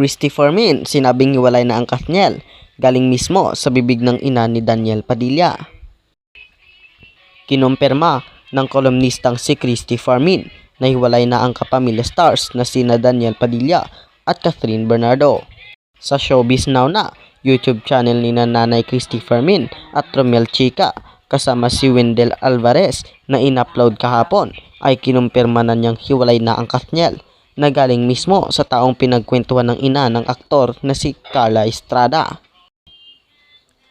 Christy Fermin sinabing hiwalay na ang Katniel, galing mismo sa bibig ng ina ni Daniel Padilla. Kinumpirma ng kolumnistang si Christy Fermin na hiwalay na ang kapamilya stars na sina Daniel Padilla at Catherine Bernardo. Sa Showbiz Now na YouTube channel ni Nanay Christy Fermin at Romel Chica kasama si Wendell Alvarez na in-upload kahapon ay kinumpirma na niyang hiwalay na ang Katniel na galing mismo sa taong pinagkwentuhan ng ina ng aktor na si Carla Estrada.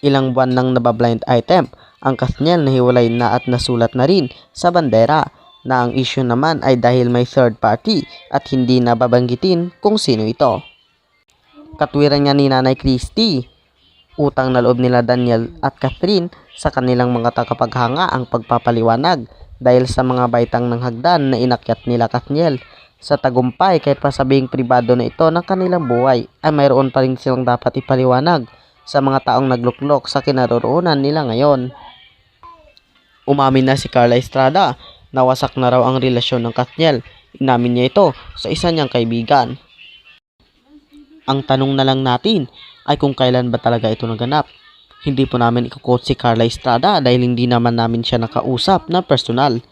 Ilang buwan nang nabablind item ang Katniel na hiwalay na at nasulat na rin sa bandera na ang issue naman ay dahil may third party at hindi na babanggitin kung sino ito. Katwiran nga ni Nanay Christy, utang na loob nila Daniel at Catherine sa kanilang mga tagapaghanga ang pagpapaliwanag dahil sa mga baitang ng hagdan na inakyat nila Katniel. Sa tagumpay kahit pa sabihing pribado na ito ng kanilang buhay ay mayroon pa rin silang dapat ipaliwanag sa mga taong nagluklok sa kinaroroonan nila ngayon. Umamin na si Carla Estrada na wasak na raw ang relasyon ng Katniel. Inamin niya ito sa isa niyang kaibigan. Ang tanong na lang natin ay kung kailan ba talaga ito naganap. Hindi po namin iko-quote si Carla Estrada dahil hindi naman namin siya nakausap na personal.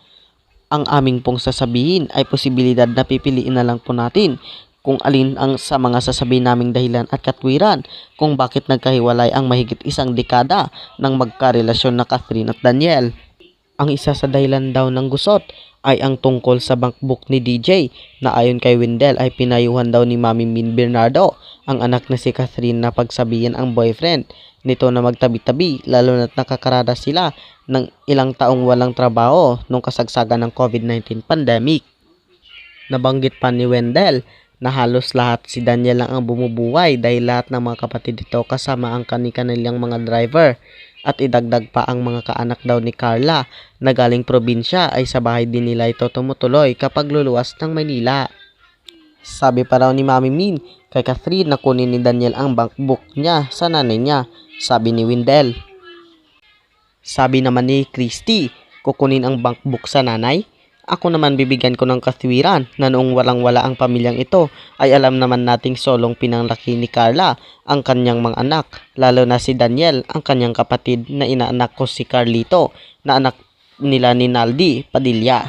Ang aming pong sasabihin ay posibilidad na pipiliin na lang po natin kung alin ang sa mga sasabihin naming dahilan at katwiran kung bakit nagkahiwalay ang mahigit isang dekada ng magkarelasyon na Catherine at Daniel. Ang isa sa dahilan daw ng gusot ay ang tungkol sa bankbook ni DJ na ayon kay Wendell ay pinayuhan daw ni Mami Min Bernardo ang anak na si Catherine na pagsabihan ang boyfriend nito na magtabi-tabi lalo na't nakakarada sila ng ilang taong walang trabaho nung kasagsagan ng COVID-19 pandemic. Nabanggit pa ni Wendell na halos lahat si Daniel lang ang bumubuhay dahil lahat ng mga kapatid nito kasama ang kanilang mga driver. At idagdag pa ang mga kaanak daw ni Carla na galing probinsya ay sa bahay din nila ito tumutuloy kapag luluwas ng Maynila. Sabi pa raw ni Mami Min kay Catherine na kunin ni Daniel ang bankbook niya sa nanay niya, sabi ni Wendell. Sabi naman ni Christy, kukunin ang bankbook sa nanay? Ako naman bibigyan ko ng katwiran na noong walang-wala ang pamilyang ito ay alam naman nating solong pinanglaki ni Carla ang kanyang mga anak, lalo na si Daniel ang kanyang kapatid na inaanak ko si Carlito na anak nila ni Naldi Padilla.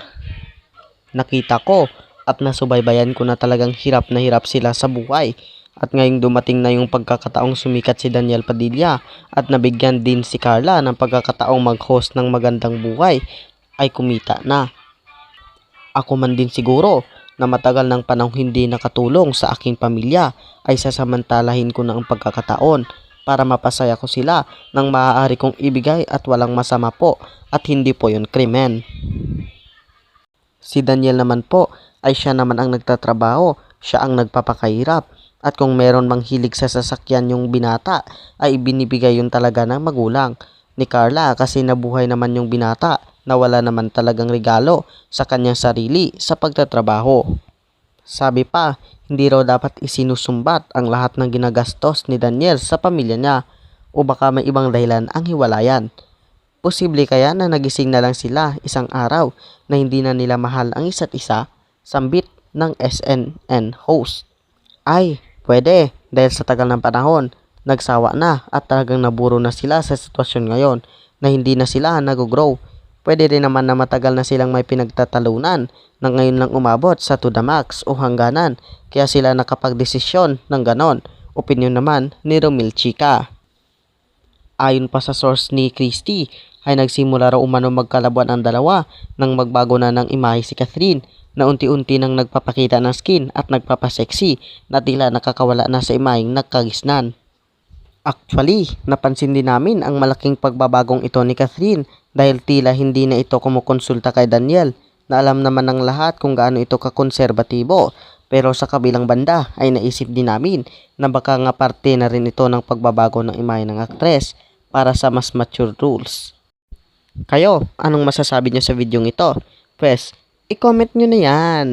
Nakita ko at nasubaybayan ko na talagang hirap na hirap sila sa buhay at ngayong dumating na yung pagkakataong sumikat si Daniel Padilla at nabigyan din si Carla ng pagkakataong mag-host ng magandang buhay ay kumita na. Ako man din siguro na matagal ng panahong hindi nakatulong sa aking pamilya ay sasamantalahin ko na ang pagkakataon para mapasaya ko sila ng maaari kong ibigay at walang masama po at hindi po yun krimen. Si Daniel naman po ay siya naman ang nagtatrabaho, siya ang nagpapakahirap at kung meron mang hilig sa sasakyan yung binata ay ibinibigay yun talaga ng magulang ni Carla kasi nabuhay naman yung binata na wala naman talagang regalo sa kanyang sarili sa pagtatrabaho. Sabi pa, hindi raw dapat isinusumbat ang lahat ng ginagastos ni Daniel sa pamilya niya o baka may ibang dahilan ang hiwalayan. Posible kaya na nagising na lang sila isang araw na hindi na nila mahal ang isa't isa, sambit ng SNN host. Ay, pwede dahil sa tagal ng panahon, nagsawa na at talagang naburo na sila sa sitwasyon ngayon na hindi na sila nag-grow. Pwede rin naman na matagal na silang may pinagtatalunan na ngayon lang umabot sa to the max o hangganan kaya sila nakapagdesisyon ng ganon. Opinyon naman ni Romel Chica. Ayon pa sa source ni Christy ay nagsimula raw umano magkalabuan ang dalawa nang magbago na ng imahe si Catherine na unti-unti nang nagpapakita ng skin at nagpapaseksi na tila nakakawala na sa imaheng nagkagisnan. Actually, napansin din namin ang malaking pagbabagong ito ni Catherine dahil tila hindi na ito kumukonsulta kay Daniel na alam naman ng lahat kung gaano ito kakonserbatibo. Pero sa kabilang banda ay naisip din namin na baka nga parte na rin ito ng pagbabago ng imahe ng aktres para sa mas mature rules. Kayo, anong masasabi niyo sa videong ito? Pues, i-comment nyo na yan.